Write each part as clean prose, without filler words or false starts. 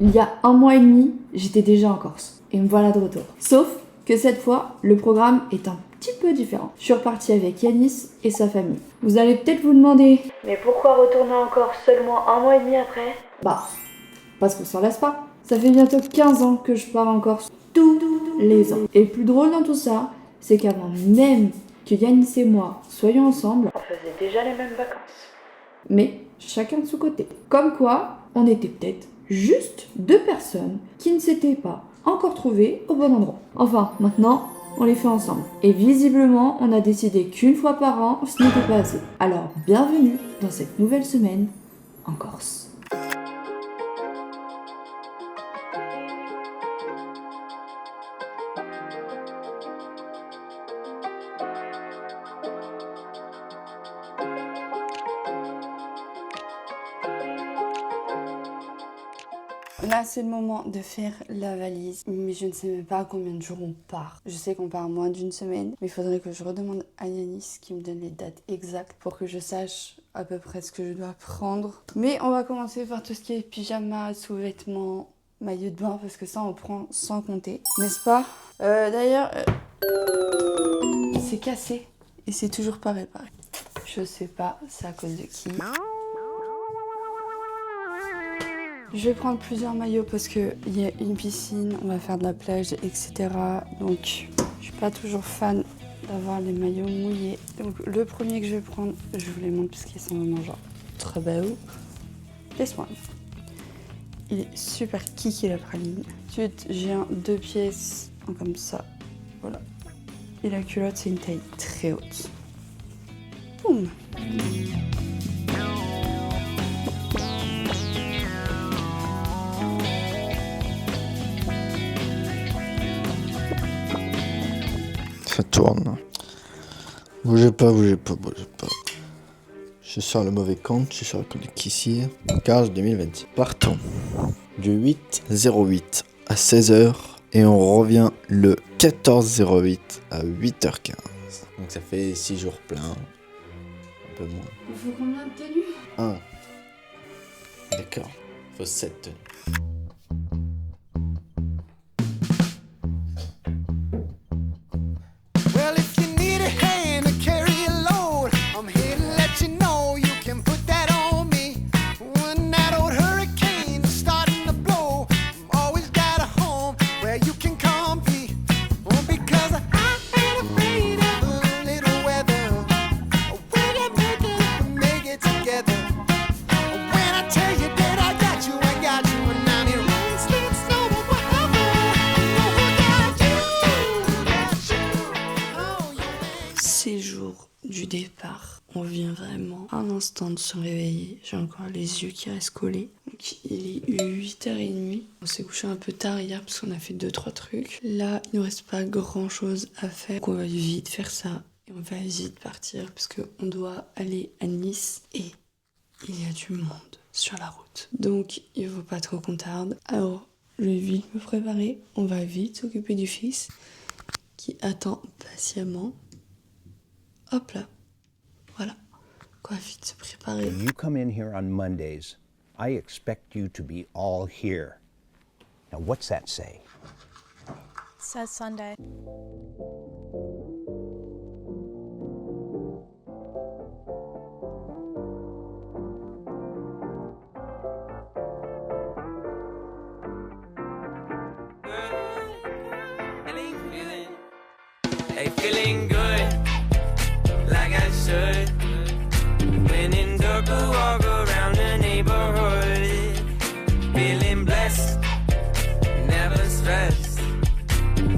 Il y a 1 mois et demi, j'étais déjà en Corse. Et me voilà de retour. Sauf que cette fois, le programme est un petit peu différent. Je suis repartie avec Yanis et sa famille. Vous allez peut-être vous demander, mais pourquoi retourner en Corse seulement 1 mois et demi après ? Bah, parce qu'on s'en lasse pas. Ça fait bientôt 15 ans que je pars en Corse tous les ans. Et le plus drôle dans tout ça, c'est qu'avant même que Yanis et moi soyons ensemble, on faisait déjà les mêmes vacances. Mais chacun de son côté. Comme quoi, on était peut-être juste 2 personnes qui ne s'étaient pas encore trouvées au bon endroit. Enfin, maintenant, on les fait ensemble. Et visiblement, on a décidé qu'une fois par an, ce n'était pas assez. Alors, bienvenue dans cette nouvelle semaine en Corse. Là, c'est le moment de faire la valise, mais je ne sais même pas à combien de jours on part. Je sais qu'on part moins d'une semaine, mais il faudrait que je redemande à Yanis qui me donne les dates exactes pour que je sache à peu près ce que je dois prendre. Mais on va commencer par tout ce qui est pyjama, sous-vêtements, maillot de bain, parce que ça, on prend sans compter, n'est-ce pas ? D'ailleurs, c'est cassé et c'est toujours pas réparé. Je sais pas, c'est à cause de qui. Je vais prendre plusieurs maillots parce qu'il y a une piscine, on va faire de la plage, etc. Donc, je suis pas toujours fan d'avoir les maillots mouillés. Donc, le premier que je vais prendre, je vous les montre parce qu'ils sont vraiment genre trop beaux. This one. Il est super kiki la praline. Ensuite, j'ai un 2 pièces comme ça. Voilà. Et la culotte, c'est une taille très haute. Boum. Ça tourne. Bougez pas, bougez pas, bougez pas. Je sors le mauvais compte, je sors le compte ici. 15 2026. Partons du 8-08 à 16h et on revient le 14-08 à 8h15. Donc ça fait 6 jours pleins. Un peu moins. Il faut combien de tenues ? 1. D'accord. Il faut 7 tenues. Well, if you need a hand to carry a load, I'm here to let you know you can put that on me. When that old hurricane is starting to blow, I've always got a home where you can come be. Oh, because I ain't afraid of a little weather. We're gonna make it together. When I tell you that I got you, and I'm here rain, sleet, snow, whatever. Ces jours du départ, on vient vraiment un instant de se réveiller. J'ai encore les yeux qui restent collés. Donc, il est 8h30. On s'est couché un peu tard hier parce qu'on a fait 2-3 trucs. Là, il ne reste pas grand chose à faire. Donc, on va vite faire ça et on va vite partir parce qu'on doit aller à Nice et il y a du monde sur la route. Donc, il ne faut pas trop qu'on tarde. Alors, je vais vite me préparer. On va vite s'occuper du fils qui attend patiemment. Hop là, voilà, quoi, vite se préparer. When you come in here on Mondays, I expect you to be all here. Now, what's that say? It says Sunday. Hey, feeling good, like I should. When in dark, I walk around the neighborhood. Feeling blessed, never stressed.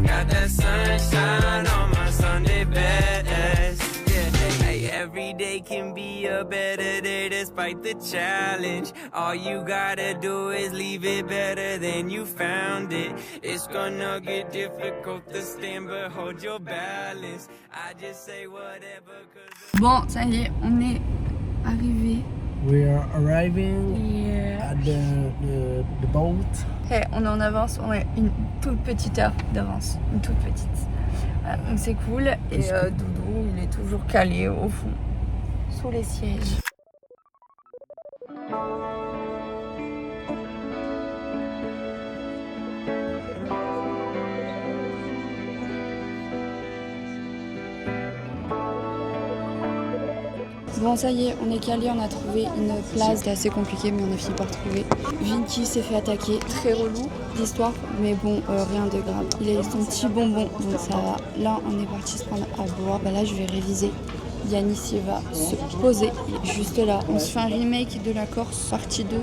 Got that sunshine on my Sunday best. Yeah, hey, every day can be a better day despite the challenge. All you gotta do is leave it better than you found it. It's gonna get difficult to stand, but hold your balance. I just say whatever, cause... Bon, ça y est, on est arrivé. We are arriving Yeah. at the boat. Hey, on est en avance, on a une toute petite heure d'avance, une toute petite. Voilà, donc c'est cool. Et Doudou, il est toujours calé au fond, sous les sièges. Bon, ça y est, on est calé, on a trouvé une place. C'était assez compliqué, mais on a fini par trouver. Vinky s'est fait attaquer. Très relou l'histoire, mais bon, rien de grave. Il a eu son petit bonbon, donc ça va. Là, on est parti se prendre à boire. Bah là, je vais réviser. Yanis, il va se poser. Il est juste là. On se fait un remake de la Corse, partie 2.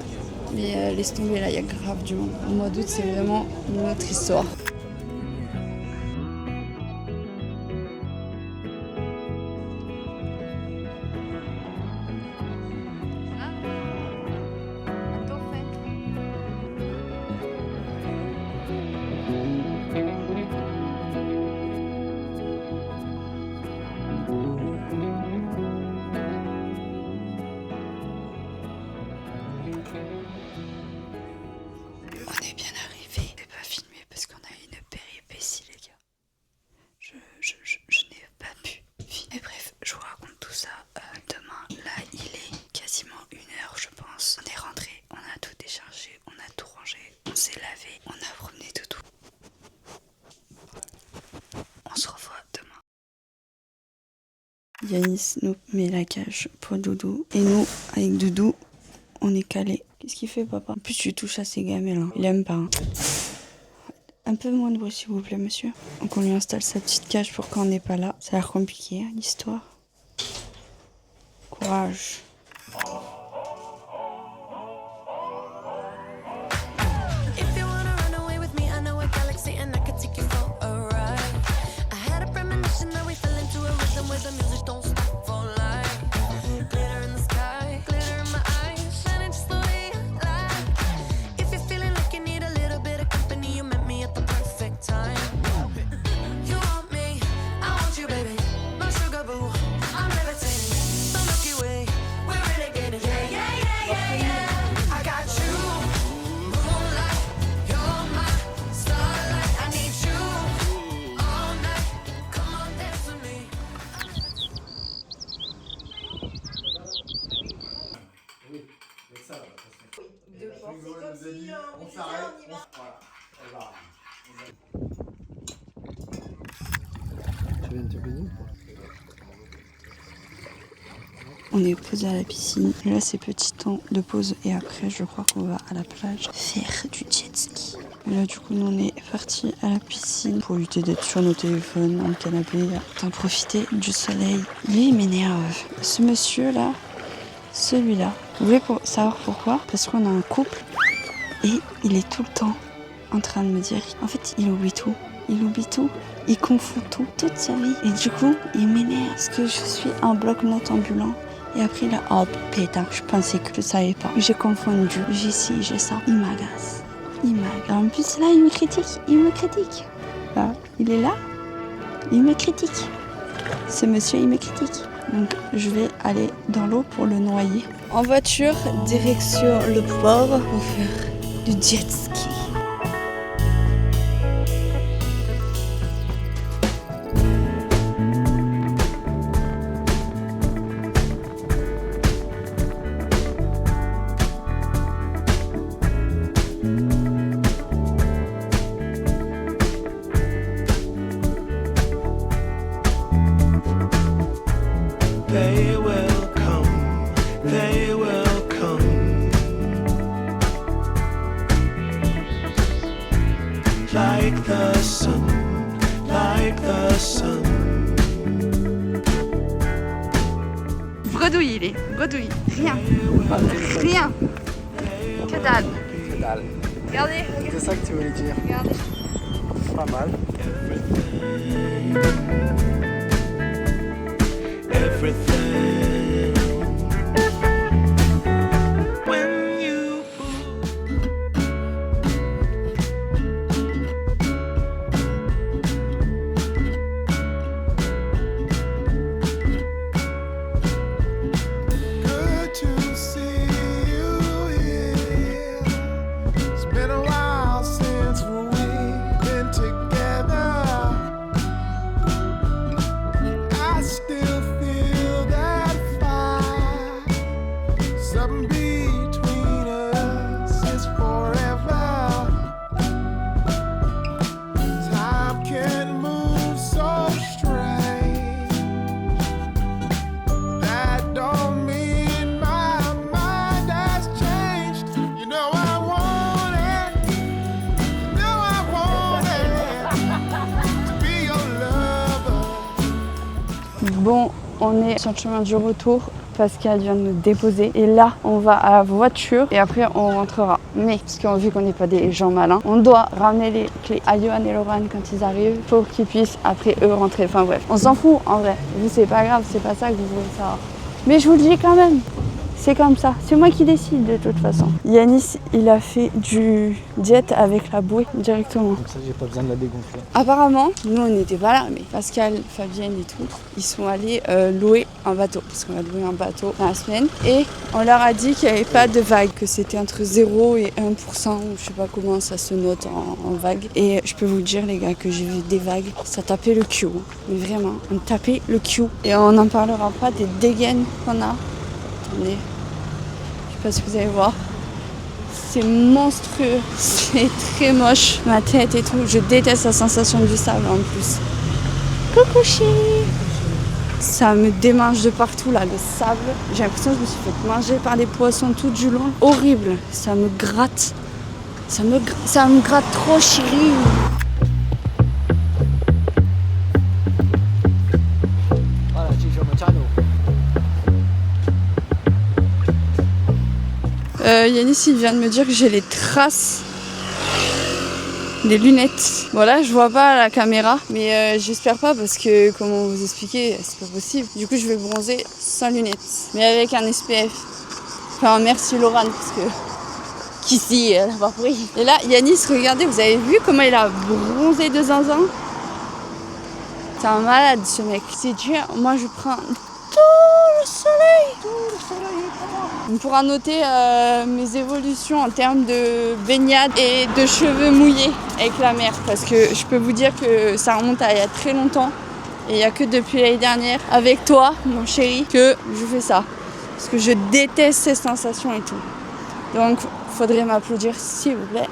Mais laisse tomber, là, il y a grave du monde. Au mois d'août, c'est vraiment une autre histoire. On est bien arrivé. Je vais pas filmer parce qu'on a eu une péripétie, les gars. Je n'ai pas pu filmer. Bref, je vous raconte tout ça demain. Là, il est quasiment 1h, je pense. On est rentré, on a tout déchargé, on a tout rangé, on s'est lavé, on a promené Doudou. On se revoit demain. Yanis nous met la cage pour Doudou. Et nous, avec Doudou, on est calé. Qu'est-ce qu'il fait, papa? En plus, tu touches à ses gamelles, hein. Il aime pas. Hein. Un peu moins de bruit, s'il vous plaît, monsieur. Donc, on lui installe sa petite cage pour quand on n'est pas là. Ça a l'air compliqué, hein, l'histoire. Courage. If you wanna run away with me, I know a galaxy and I could take you for a ride. I had a premonition that we fell into a rhythm where the music don't stop for life. Glitter in the sky, glitter in my eyes, shining just the way I like. If you're feeling like you need a little bit of company, you met me at the perfect time. You want me, I want you, baby. My sugar boo, I'm levitating. The Milky Way, we're renegading. Yeah, yeah, yeah, yeah, yeah. I got you. Moonlight, you're my starlight. I need you all night. Come on, dance with me. Tu viens de te baigner? On est posé à la piscine. Là, c'est petit temps de pause. Et après, je crois qu'on va à la plage faire du jet ski. Et là, du coup, nous, on est partis à la piscine pour éviter d'être sur nos téléphones, dans le canapé, d'en profiter du soleil. Lui, il m'énerve. Ce monsieur-là, celui-là. Vous voulez savoir pourquoi? Parce qu'on a un couple et il est tout le temps en train de me dire... En fait, il oublie tout. Il oublie tout. Il confond tout, toute sa vie. Et du coup, il m'énerve parce que je suis un bloc-notes ambulant. Et après, là, oh putain, je pensais que je savais pas. J'ai confondu. J'ai ci, j'ai ça. Il m'agace. Il m'agace. En plus, là, il me critique. Il me critique. Là, il est là. Il me critique. Ce monsieur, il me critique. Donc, je vais aller dans l'eau pour le noyer. En voiture, direction le port pour faire du jet ski. They will come, they will come. Like the sun, like the sun. Bredouille, il est. Bredouille. Rien. Rien. Que dalle. Que dalle. Regardez. C'est ça que tu voulais dire. Regardez. Pas mal. Everything. When you good to see you here. It's been a while since we've been together. I still feel that on est sur le chemin du retour. Pascal vient de nous déposer et là on va à la voiture et après on rentrera. Mais parce que vu qu'on n'est pas des gens malins, on doit ramener les clés à Johan et Laurent quand ils arrivent pour qu'ils puissent après eux rentrer. Enfin bref, on s'en fout en vrai. Vous c'est pas grave, c'est pas ça que vous voulez savoir. Mais je vous le dis quand même. C'est comme ça, c'est moi qui décide de toute façon. Yanis, il a fait du jet avec la bouée directement. Comme ça, j'ai pas besoin de la dégonfler. Apparemment, nous on n'était pas là, mais Pascal, Fabienne et tout, ils sont allés louer un bateau. Parce qu'on a loué un bateau dans la semaine. Et on leur a dit qu'il n'y avait pas de vagues, que c'était entre 0 et 1%, ou je sais pas comment ça se note en vagues. Et je peux vous dire les gars que j'ai vu des vagues, ça tapait le cul. Mais vraiment, on tapait le cul. Et on n'en parlera pas des dégaines qu'on a. Attendez. Je sais pas si vous allez voir. C'est monstrueux, c'est très moche. Ma tête et tout, je déteste la sensation du sable en plus. Coucou chérie. Ça me démange de partout là, le sable. J'ai l'impression que je me suis fait manger par des poissons tout du long. Horrible, ça me gratte. Ça me gratte trop chérie. Voilà, Gigio Machado. Yanis il vient de me dire que j'ai les traces des lunettes. Voilà, je vois pas à la caméra, mais j'espère pas parce que comment vous expliquer, c'est pas possible. Du coup je vais bronzer sans lunettes, mais avec un SPF. Enfin merci Laurent parce que qu'ici elle a pas pris. Et là Yanis, regardez, vous avez vu comment il a bronzé de zinzin? C'est un malade ce mec. C'est dur, moi je prends tout le soleil. On pourra noter mes évolutions en termes de baignade et de cheveux mouillés avec la mer parce que je peux vous dire que ça remonte à il y a très longtemps et il n'y a que depuis l'année dernière avec toi mon chéri que je fais ça parce que je déteste ces sensations et tout. Donc il faudrait m'applaudir s'il vous plaît.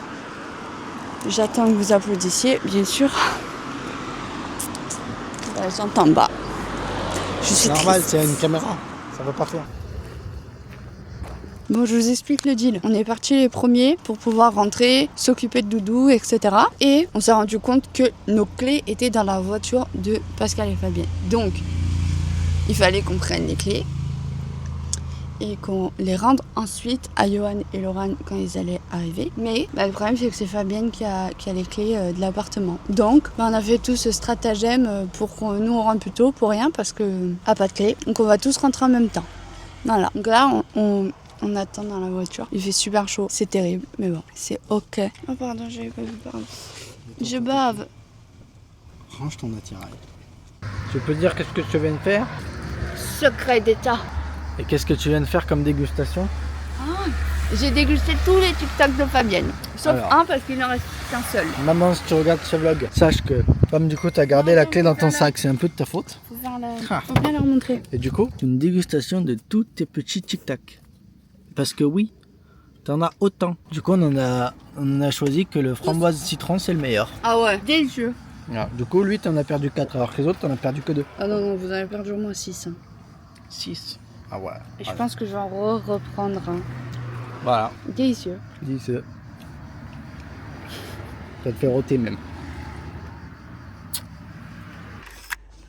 J'attends que vous applaudissiez bien sûr. J'entends pas. Je suis C'est normal, triste. c'est une caméra. Ça va pas faire. Bon, je vous explique le deal. On est partis les premiers pour pouvoir rentrer, s'occuper de Doudou, etc. Et on s'est rendu compte que nos clés étaient dans la voiture de Pascal et Fabienne. Donc, il fallait qu'on prenne les clés et qu'on les rende ensuite à Johan et Laurent quand ils allaient arriver. Mais le problème, c'est que c'est Fabienne qui a les clés de l'appartement. Donc, on a fait tout ce stratagème pour qu'on nous on rentre plus tôt pour rien parce que pas de clés. Donc, on va tous rentrer en même temps. Voilà. Donc là, on attend dans la voiture. Il fait super chaud. C'est terrible. Mais bon, c'est ok. Oh pardon, j'avais pas vu, pardon. Je bave. Range ton attirail. Tu peux dire qu'est-ce que tu viens de faire? Secret d'état. Et qu'est-ce que tu viens de faire comme dégustation? J'ai dégusté tous les TikTok de Fabienne. Sauf Alors. un parce qu'il n'en reste qu'un seul. Maman, si tu regardes ce vlog, sache que comme du coup tu as gardé la clé dans ton sac, c'est un peu de ta faute. Faut bien leur montrer. Et du coup, c'est une dégustation de tous tes petits tic-tac. Parce que oui, t'en as autant. Du coup, on a choisi que le framboise citron, c'est le meilleur. Ah ouais, délicieux. Alors, du coup, lui, t'en as perdu 4, alors que les autres, t'en as perdu que 2. Ah non, non, vous en avez perdu au moins 6. 6. Ah ouais. Et je pense que je vais en reprendre un. Voilà. Délicieux. Je dis ça. Ça te fait rôter même.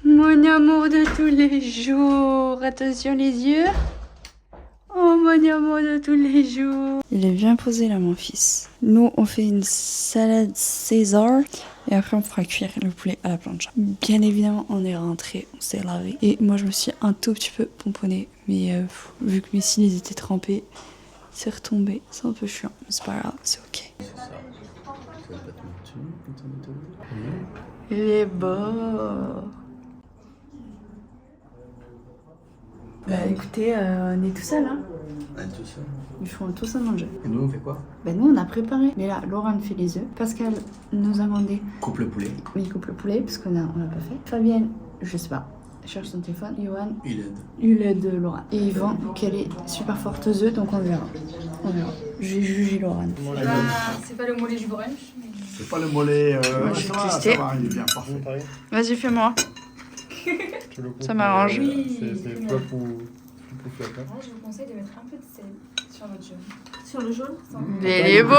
Mon amour de tous les jours. Attention les yeux. Oh mon amour de tous les jours. Il est bien posé là mon fils. Nous on fait une salade César et après on fera cuire le poulet à la plancha. Bien évidemment on est rentré, on s'est lavé et moi je me suis un tout petit peu pomponnée mais vu que mes cils ils étaient trempés, c'est retombé. C'est un peu chiant mais c'est pas grave, c'est ok. Il est beau. Bah écoutez, on est tout seul hein. Tout seul. Ils font tous à manger. Et nous, on fait quoi? Ben nous on a préparé. Mais là, Laurent fait les œufs. Pascal nous a demandé. Coupe le poulet. Il coupe le poulet parce qu'on l'a pas fait. Fabienne, je sais pas, cherche son téléphone. Johan, Il aide. il aide Laurent. Et Yvan, qu'elle est super forte aux œufs, donc on verra. On verra. J'ai jugé Laurent. C'est pas le mollet du brunch. C'est pas le mollet. Moi, j'ai ça va, testé. ça va, il est bien parfait. Vas-y, fais-moi. Ça m'arrange. C'est flop ou flop. Je vous conseille de mettre un peu de sel sur votre jaune. Sur le jaune? Il est beau.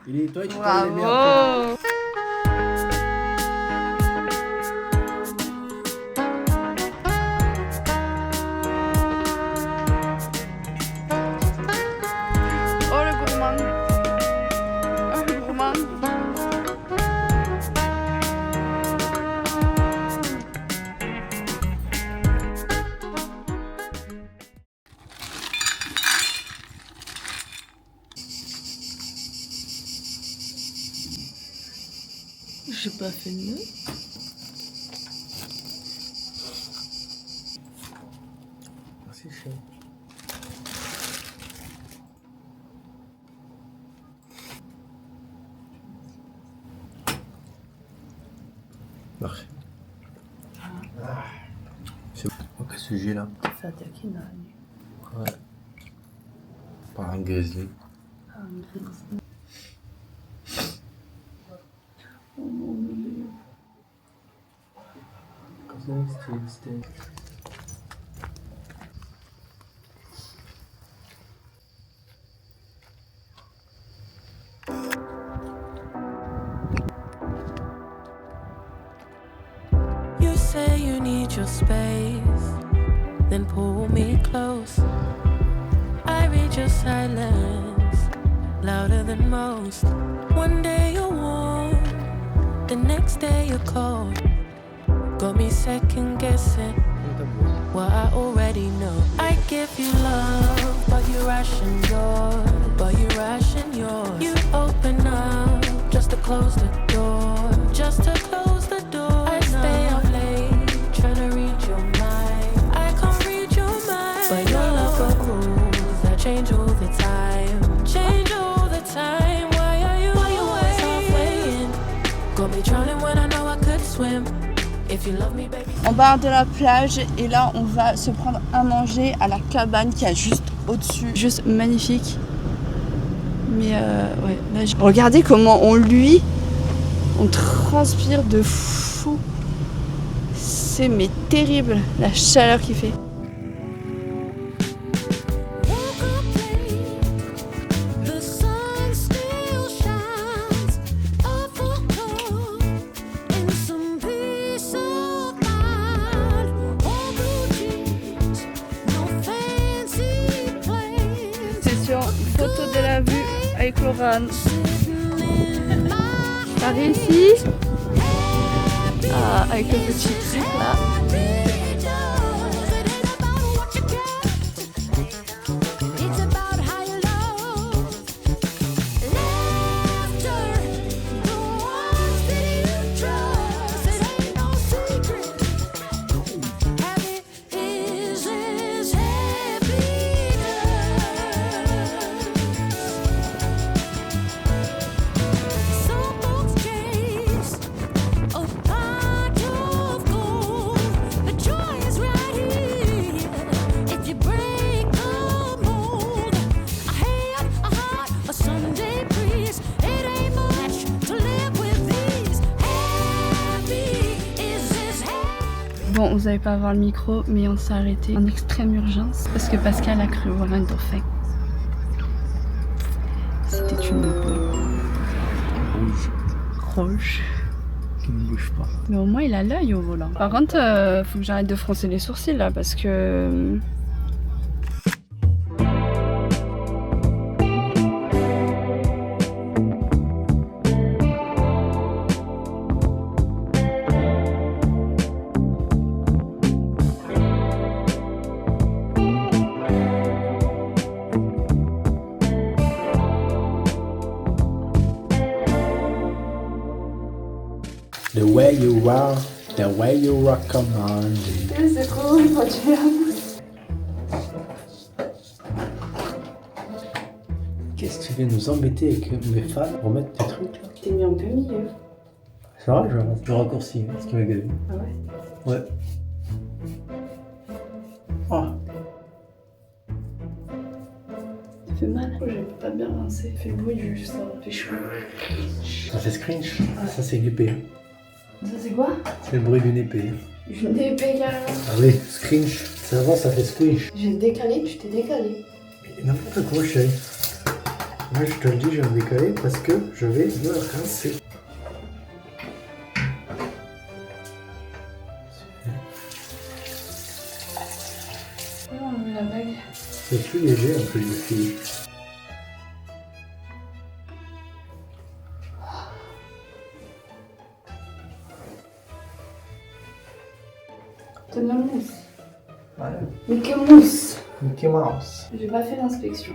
Il est toi, tu peux l'aimer après. Bravo. J'ai pas fait de nœud. Merci, chérie. Parfait. C'est bon, qu'est-ce que j'ai là? Fate a chinagni. Ouais. Par un grizzly. Ah, un grizzly. Oh mon Dieu. You say you need your space, then pull me close. I read your silence, louder than most. One day you're warm, the next day you're cold. Got me second guessing what I already know. I give you love, but you ration yours. You open up just to close the door. Just to close the door. I stay up late, trying to read your mind. I can't read your mind, but your love got rules that change all the time. Change all the time. Why are you always halfway in? Got me drowning when I know I could swim. If you love me, baby. On part de la plage et là on va se prendre à manger à la cabane qui est juste au-dessus. Juste magnifique. Mais ouais, là, regardez comment on transpire de fou. C'est mais terrible la chaleur qu'il fait. The sun still shines, a photo in some peace of mind. All blue jeans, no fancy plans. C'est sur une photo de la vue avec Laurent. T'as réussi? Ah, avec le petit truc là. It's about how you love. Laughter, the ones that you trust. It ain't no secret. Happy is as happy does. Some folks chase a pot of gold. The joy is right here. If you break the mold, a hand, a heart, a Sunday breeze. It ain't much to live with these. Happy is as happy. Bon, vous n'allez pas voir le micro, mais on s'est arrêté en extrême urgence parce que Pascal a cru voir un dauphin. C'était une boule rouge Qui ne bouge pas. mais au moins il a l'œil au volant. Par contre, faut que j'arrête de froncer les sourcils là parce que The way you are, the way you rock on me. c'est trop drôle quand tu fais la mousse. Qu'est-ce que tu viens nous embêter avec mes fans pour mettre tes trucs là? T'es mis en plein milieu. C'est vrai, je raccourcis, hein, ce qui m'a gavé. Ah ouais? Ouais. Oh, Ça fait mal. J'aime pas bien rincer. Ça fait le bruit juste, ça fait chaud. ça fait scrinch. Ça c'est l'épée. Ça c'est quoi? C'est le bruit d'une épée. Une épée carrément. Ah oui, scrinch. Ça avant ça fait squish. Je vais te décaler, tu t'es décalé. Mais n'importe quoi, chérie. Moi je te le dis, je vais me décaler parce que je vais me rincer. Comment on met la bague? C'est plus léger un peu les filles. T'as de la mousse. Ouais. Mais quelle mousse? Mickey Mouse. J'ai pas fait l'inspection.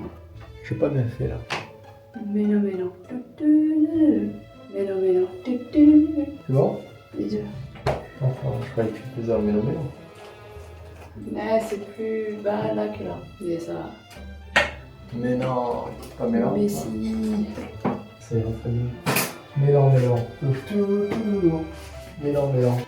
J'ai pas bien fait là. Mais non. Mais non. C'est bon? Les deux. Enfin, je croyais que tu faisais un mélo-mélo. Ouais, c'est plus bas là que là. Mais ça va. Mais non, pas mélange. Mais si. Ça ira très bien. Mélange, mélange. Mélange, mélange.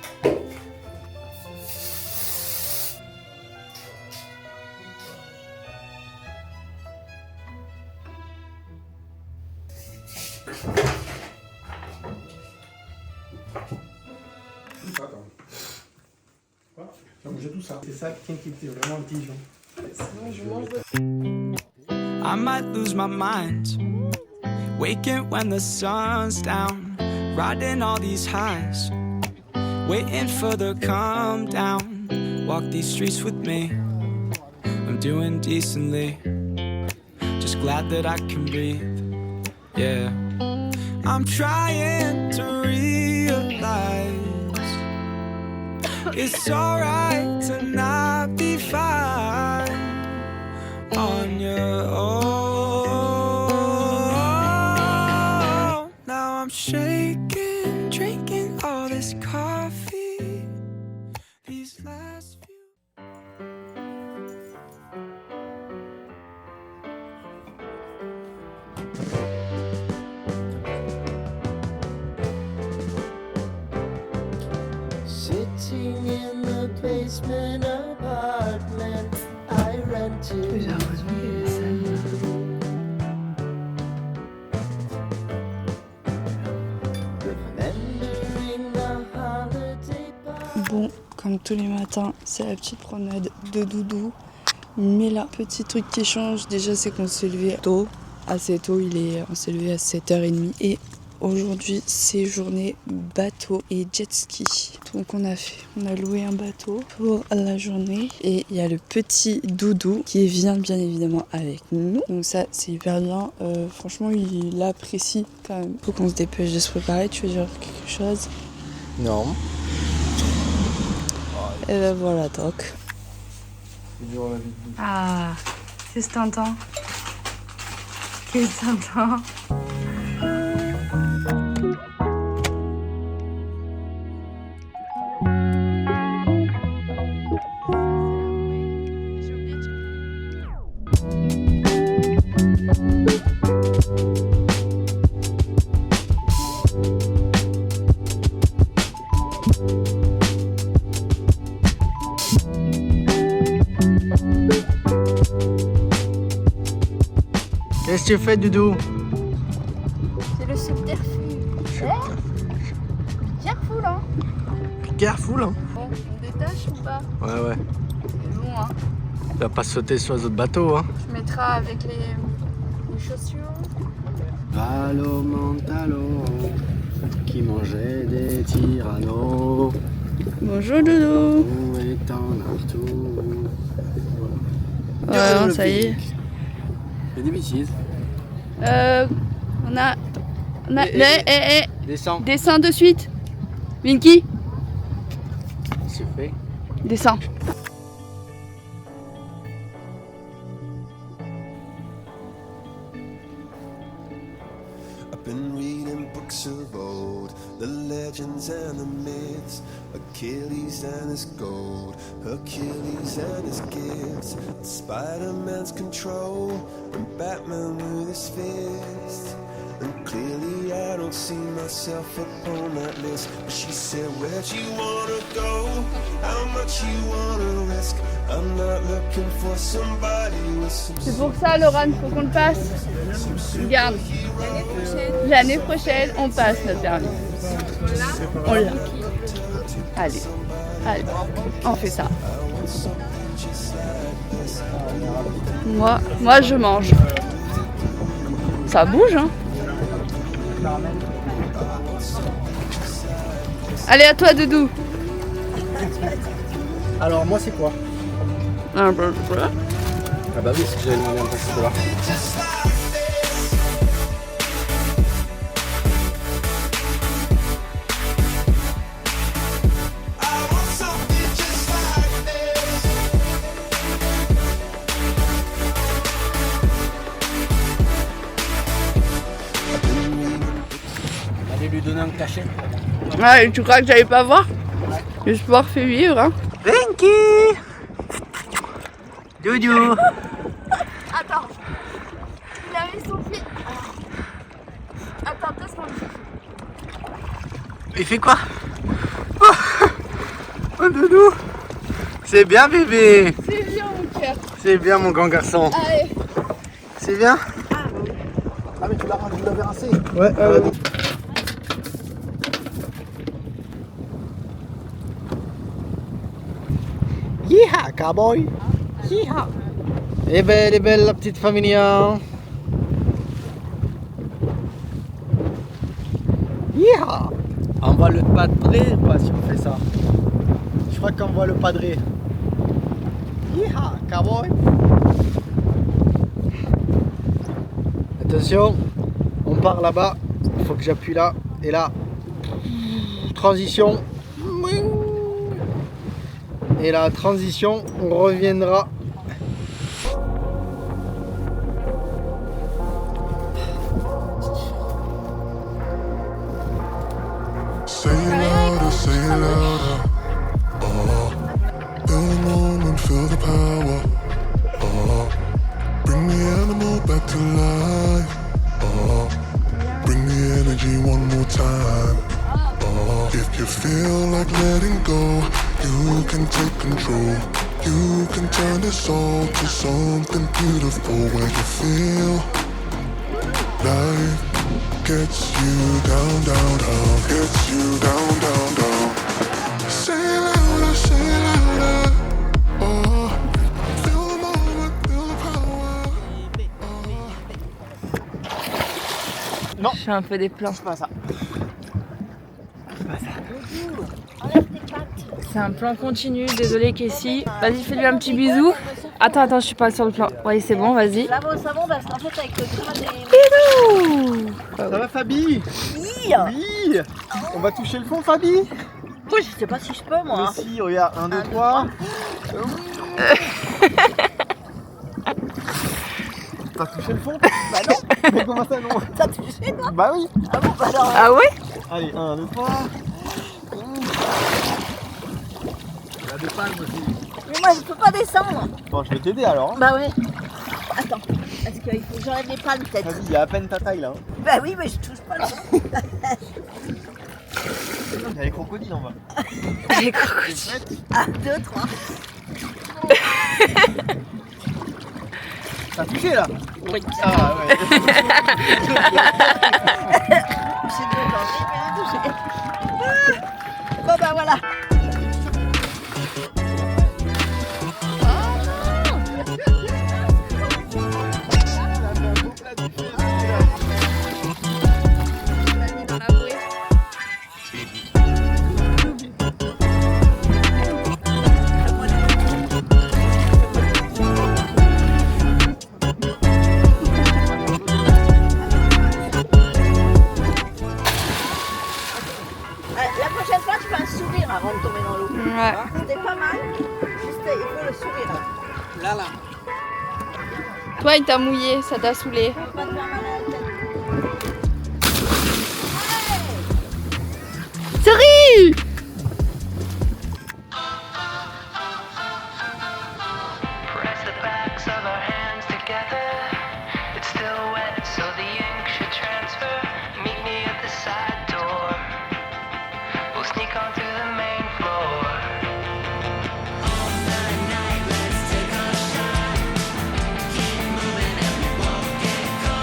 J'ai tout ça. C'est ça qui inquiétait vraiment intelligent. Sinon, je mange de... I might lose my mind. Waking when the sun's down. Riding all these highs. Waiting for the calm down. Walk these streets with me. I'm doing decently. Just glad that I can breathe. Yeah. I'm trying to realize it's alright to not be fine on your own. Now I'm shaking, drinking all this coffee. These last few. Sitting in the basement apartment I rented. J'ai l'impression qu'il y a des scènes. Remembering the holiday party. Bon, comme tous les matins, c'est la petite promenade de Doudou. Mais là, petit truc qui change, déjà c'est qu'on s'est levé tôt, assez tôt, on s'est levé à 7h30. Et aujourd'hui, c'est journée bateau et jet ski. Donc on a loué un bateau pour la journée. Et il y a le petit Doudou qui vient bien évidemment avec nous. Donc ça, c'est hyper bien. Franchement, il apprécie quand même. Faut qu'on se dépêche de se préparer. Tu veux dire quelque chose? Non. Et ben voilà, toc. C'est dur la vie. Ah, qu'est-ce que t'entends? Qu'est-ce que t'entends? Qu'est-ce que tu fais, Doudou? C'est le subterfuge. Careful, hein? Careful, hein? Bon, on détache ou pas? Ouais, ouais. C'est bon, hein? Tu vas pas sauter sur les autres bateaux, hein? Tu mettras avec les chaussures. Valo Montalo, qui mangeait des tyrannos. Bonjour Doudou. Où est en Arthur? Ouais, ça y est. Fais des bêtises. On a... Descends. Descends de suite. Vinky, C'est fait. descends. I've been reading books of old, the legends and the myths, Achilles and his gold, Hercules and his gifts, Spider-Man's control, and Batman with his fist. And clearly I don't see myself upon that list. But she said, where'd you wanna go? How much you wanna risk? I'm not looking for somebody with some. C'est pour ça, Laurent, faut qu'on le passe. Regarde. L'année prochaine, on passe notre permis. On l'a. Allez, on fait ça. Moi, je mange. Ça bouge, hein. Allez, à toi, Doudou. Alors, moi, c'est quoi? Ah bah oui, c'est que j'avais demandé un peu de chocolat. vais lui donner un cachet. Ouais, tu crois que j'allais pas voir? Le sport fait vivre, hein. Vinky! Doudou! Attends. Il a mis son pied. Attends, 2 secondes. Il fait quoi? Oh Doudou! C'est bien bébé! C'est bien mon cœur. C'est bien mon grand garçon. Allez. C'est bien? Ah mais tu l'avais rincé. Ouais, Yeeha, cowboy. Yeeha. Et belle la petite familia. Yeeha. On voit le padré ou pas si on fait ça? Je crois qu'on voit le padré. Yeeha, cowboy. Attention, on part là-bas. Il faut que j'appuie là et là. Transition. Et la transition, on reviendra. Say it louder, say it louder. Feel the moment, feel the power. Bring the animal back to life. Bring the energy one more time. If you feel like letting go, you can take control. You can turn this all to something beautiful where you feel life gets you down, down, down, gets you down, down, down. Say it louder, say it louder. Oh, feel the moment, feel the power. Non. Je fais un peu des plans. C'est pas ça. C'est un plan continu, désolé Casey. Vas-y, fais-lui un petit bisou. Attends, je suis pas sur le plan. Oui, c'est bon, vas-y. Ça va parce qu'en fait avec le crâne des... Bisous. Ça va Fabi? Oui. Oui. On va toucher le fond Fabi? Moi je sais pas si je peux moi. Mais si, regarde, 1, 2, 3. T'as touché le fond? Bah non. Mais comment ça non? T'as touché toi? Bah oui. Ah bon bah alors... Ah ouais? Allez, 1, 2, 3. Il y a des palmes aussi. Mais moi je peux pas descendre. Bon, je vais t'aider alors. Hein. Bah ouais. Attends, parce qu'il faut que j'enlève les palmes peut-être. Vas-y, il y a à peine ta taille là. Hein. Bah oui, mais je touche pas le fond. Il y a les crocodiles en bas. Les crocodiles. 1, 2, 3. T'as touché là? Oui. Ah ouais. J'ai deux dents, j'ai touché. Bon bah voilà. La prochaine fois, tu fais un sourire avant de tomber dans l'eau. Ouais. C'était pas mal. Juste, il faut le sourire. Là. Toi, il t'a mouillé, ça t'a saoulé. Faut pas te faire mal à la tête. Souris! Press the backs of our hands together. It's still wet, so the ink should transfer. Meet me at the side door. We'll sneak on through the main floor. All night, let's take a shot. Keep moving and we won't get caught.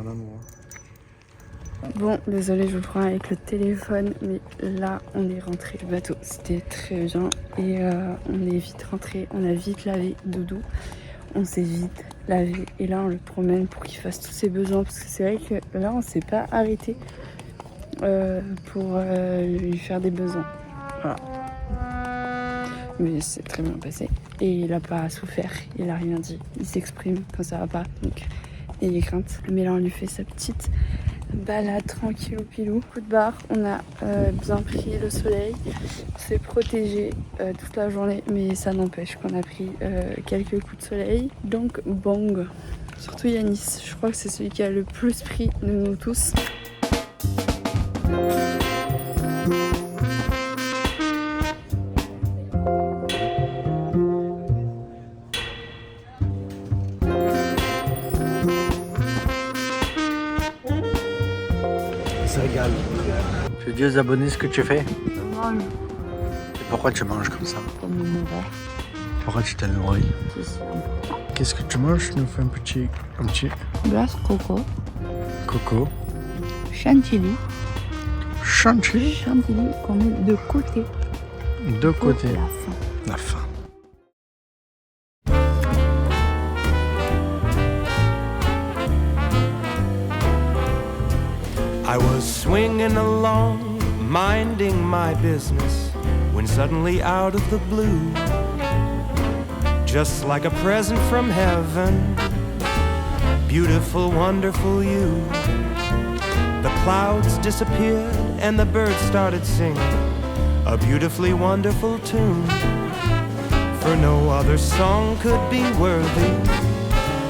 en amour. Bon, désolé, je vous prends avec le téléphone, mais là, on est rentré du bateau. C'était très bien et on est vite rentré. On a vite lavé Doudou. On s'est vite lavé et là, on le promène pour qu'il fasse tous ses besoins parce que c'est vrai que là, on s'est pas arrêté pour lui faire des besoins. Voilà. Mais c'est très bien passé et il a pas souffert, il a rien dit. Il s'exprime quand ça va pas, donc il est crainte. Mais là, on lui fait sa petite balade tranquillou pilou. Coup de barre, on a bien pris le soleil, on s'est protégé toute la journée, mais ça n'empêche qu'on a pris quelques coups de soleil. Donc bang, surtout Yanis, je crois que c'est celui qui a le plus pris de nous tous. Ça régale. Tu dis aux abonnés ce que tu fais? Je mange Et pourquoi tu manges comme ça? comme une mauvaise. Pourquoi tu t'es nourri? Qu'est-ce que tu manges? Tu nous fais un petit Glace coco, coco. chantilly. Chantilly? Chantilly qu'on met de côté. De côté. La fin. La fin. I was swinging along, minding my business, when suddenly out of the blue, just like a present from heaven, beautiful, wonderful you, the clouds disappeared and the birds started singing a beautifully wonderful tune, for no other song could be worthy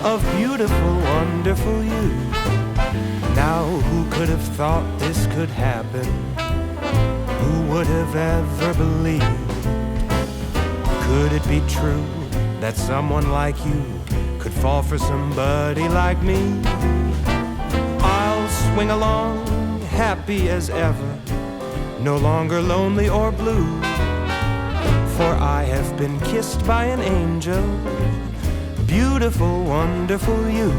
of beautiful, wonderful you. Now who could have thought this could happen? Who would have ever believed? Could it be true that someone like you could fall for somebody like me? I'll swing along, happy as ever, no longer lonely or blue, for I have been kissed by an angel, beautiful, wonderful you.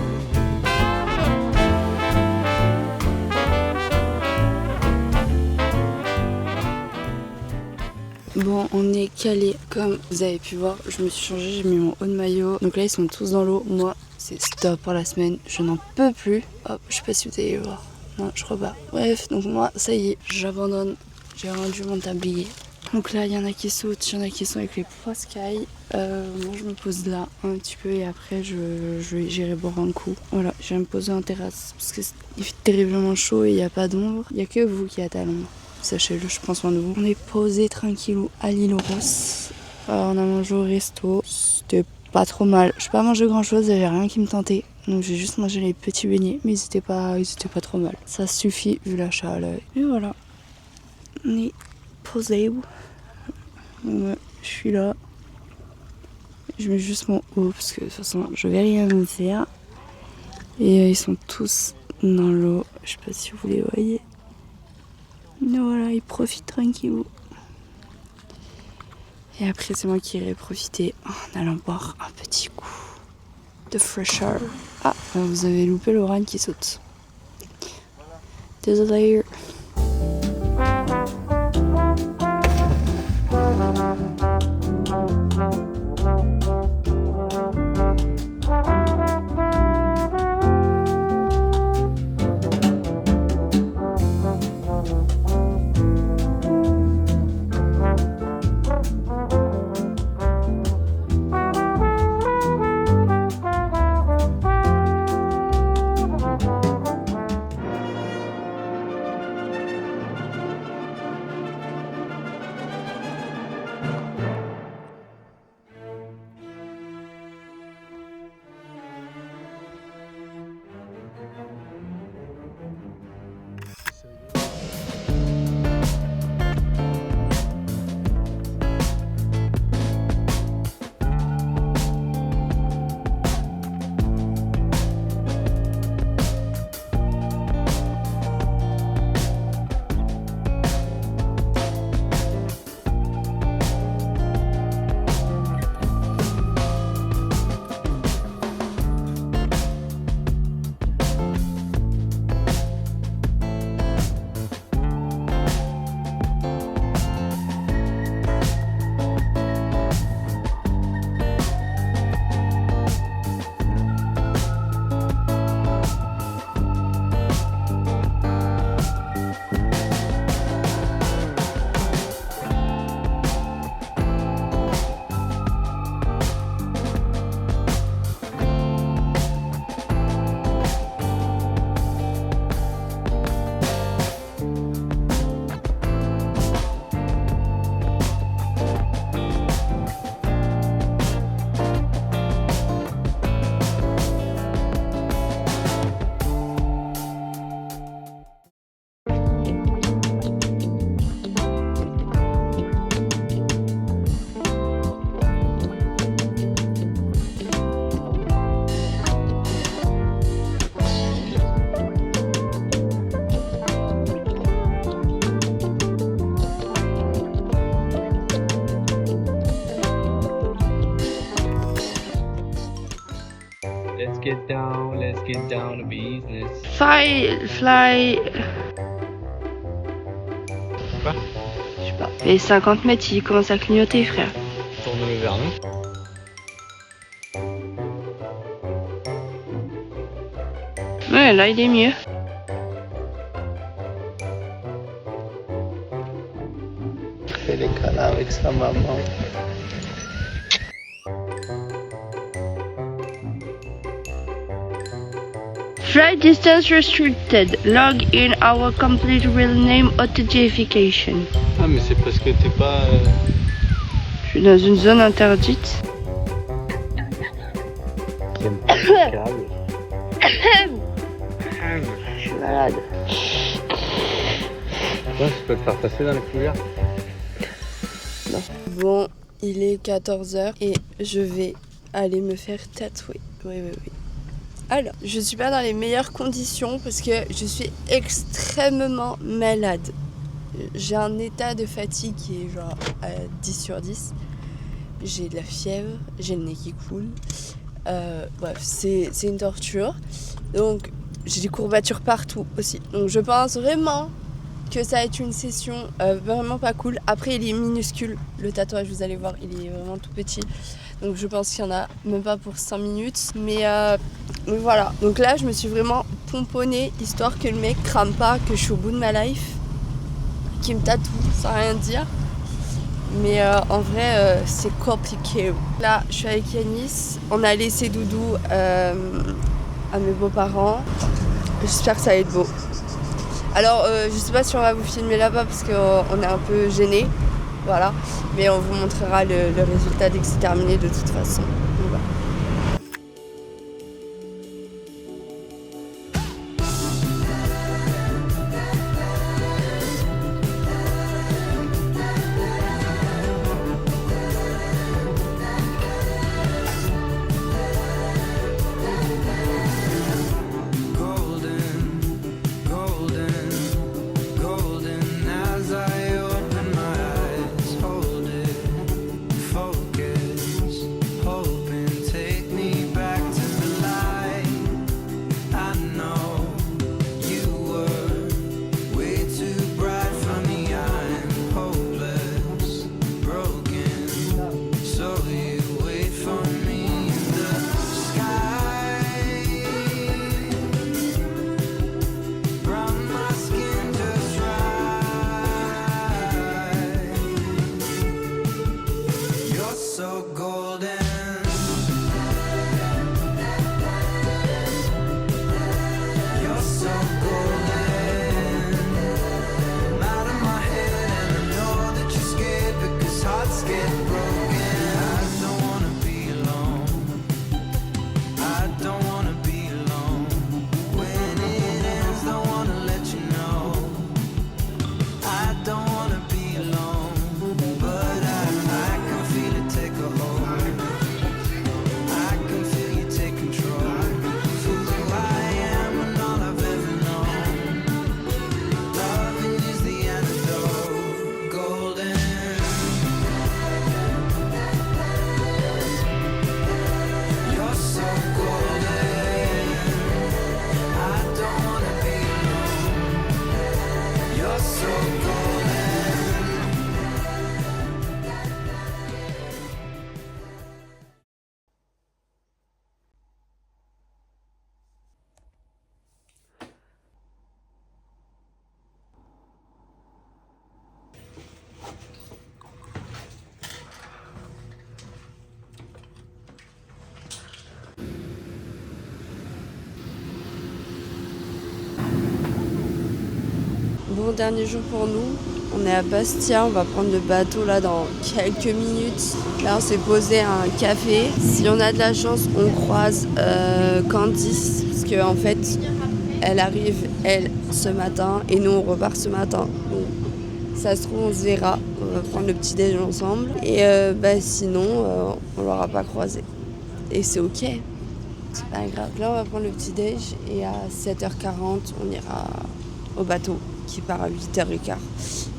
Bon, on est calé. Comme vous avez pu voir, je me suis changée, j'ai mis mon haut de maillot. Donc là, ils sont tous dans l'eau. Moi, c'est stop pour la semaine. Je n'en peux plus. Hop, je sais pas si vous allez le voir. Non, je crois pas. Bref, donc moi, ça y est, j'abandonne. J'ai rendu mon tablier. Donc là, il y en a qui sautent, il y en a qui sont avec les poiscailles. Moi, je me pose là un petit peu et après, j'irai boire un coup. Voilà, je vais me poser en terrasse parce qu'il fait terriblement chaud et il n'y a pas d'ombre. Il n'y a que vous qui êtes à l'ombre. Sachez-le, je prends soin de vous. On est posé tranquillou à l'île aux Rosses. On a mangé au resto. C'était pas trop mal. Je n'ai pas mangé grand chose, il n'y avait rien qui me tentait. Donc j'ai juste mangé les petits beignets, mais ils étaient pas trop mal. Ça suffit vu la chaleur. Et voilà. On est posé. Ouais, je suis là. Je mets juste mon haut parce que de toute façon je vais rien me faire. Et ils sont tous dans l'eau. Je sais pas si vous les voyez. Mais voilà, ils profitent tranquillou. Et après, c'est moi qui irai profiter en allant boire un petit coup de fraîcheur. Ah, vous avez loupé Laurent qui saute. Désolé. Let's get down to business. Fly. Quoi? Je sais pas. Les 50 mètres, il commence à clignoter, frère. Tourne-le vers nous. Ouais, là, il est mieux. Fait les câlins avec sa maman. Flight distance restricted. Log in our complete real name authentication. Ah, mais c'est parce que t'es pas. Je suis dans une zone interdite. Je suis malade. Ouais, je peux te faire passer dans les couverts. Non. Bon, il est 14h et je vais aller me faire tatouer. Oui. Alors, je suis pas dans les meilleures conditions parce que je suis extrêmement malade. J'ai un état de fatigue qui est genre à 10 sur 10. J'ai de la fièvre, j'ai le nez qui coule. Bref, c'est une torture. Donc, j'ai des courbatures partout aussi. Donc, je pense vraiment que ça va être une session vraiment pas cool. Après, il est minuscule. Le tatouage, vous allez voir, il est vraiment tout petit. Donc, je pense qu'il y en a même pas pour 5 minutes. Mais voilà. Donc là, je me suis vraiment pomponnée, histoire que le mec crame pas, que je suis au bout de ma life. Qui me tatoue sans rien dire. Mais en vrai, c'est compliqué. Là, je suis avec Yanis. On a laissé Doudou à mes beaux-parents. J'espère que ça va être beau. Alors, je sais pas si on va vous filmer là-bas parce qu'on est un peu gênés. Voilà. Mais on vous montrera le résultat dès que c'est terminé de toute façon. Donc, voilà. Bon, dernier jour pour nous. On est à Bastia, on va prendre le bateau là dans quelques minutes. Là, on s'est posé à un café. Si on a de la chance, on croise Candice, parce qu'en fait, elle arrive, elle, ce matin, et nous, on repart ce matin. Donc, ça se trouve, on se verra. On va prendre le petit déjeuner ensemble. Et sinon, on l'aura pas croisé. Et c'est ok. C'est pas grave. Là, on va prendre le petit déj et à 7h40, on ira au bateau qui part à 8h15.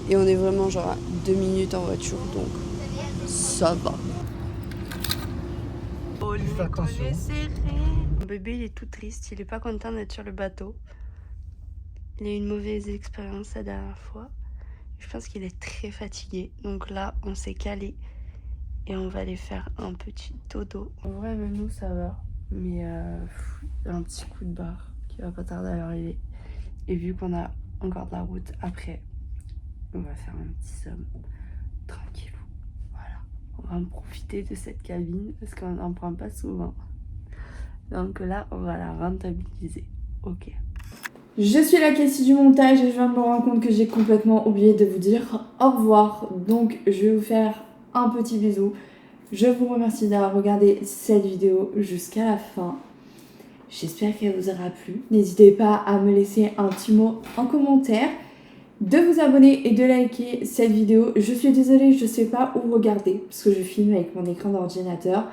Et on est vraiment genre à 2 minutes en voiture, donc ça va. Fais attention. Mon bébé, il est tout triste, il est pas content d'être sur le bateau. Il a eu une mauvaise expérience la dernière fois. Je pense qu'il est très fatigué. Donc là, on s'est calé et on va aller faire un petit dodo. En vrai, même nous, ça va. Mais il y a un petit coup de barre qui va pas tarder à arriver. Et vu qu'on a encore de la route après, on va faire un petit somme tranquille. Voilà. On va en profiter de cette cabine parce qu'on n'en prend pas souvent. Donc là, on va la rentabiliser. Ok. Je suis la Cassie du montage et je viens de me rendre compte que j'ai complètement oublié de vous dire au revoir. Donc je vais vous faire un petit bisou. Je vous remercie d'avoir regardé cette vidéo jusqu'à la fin. J'espère qu'elle vous aura plu. N'hésitez pas à me laisser un petit mot en commentaire, de vous abonner et de liker cette vidéo. Je suis désolée, je ne sais pas où regarder parce que je filme avec mon écran d'ordinateur.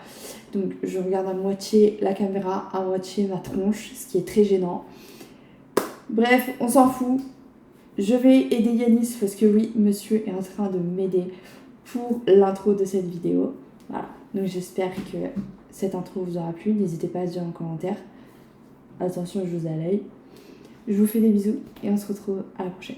Donc je regarde à moitié la caméra, à moitié ma tronche, ce qui est très gênant. Bref, on s'en fout. Je vais aider Yanis parce que oui, monsieur est en train de m'aider pour l'intro de cette vidéo. Voilà, donc j'espère que cette intro vous aura plu. N'hésitez pas à dire en commentaire. Attention, je vous ai à l'œil. Je vous fais des bisous et on se retrouve à la prochaine.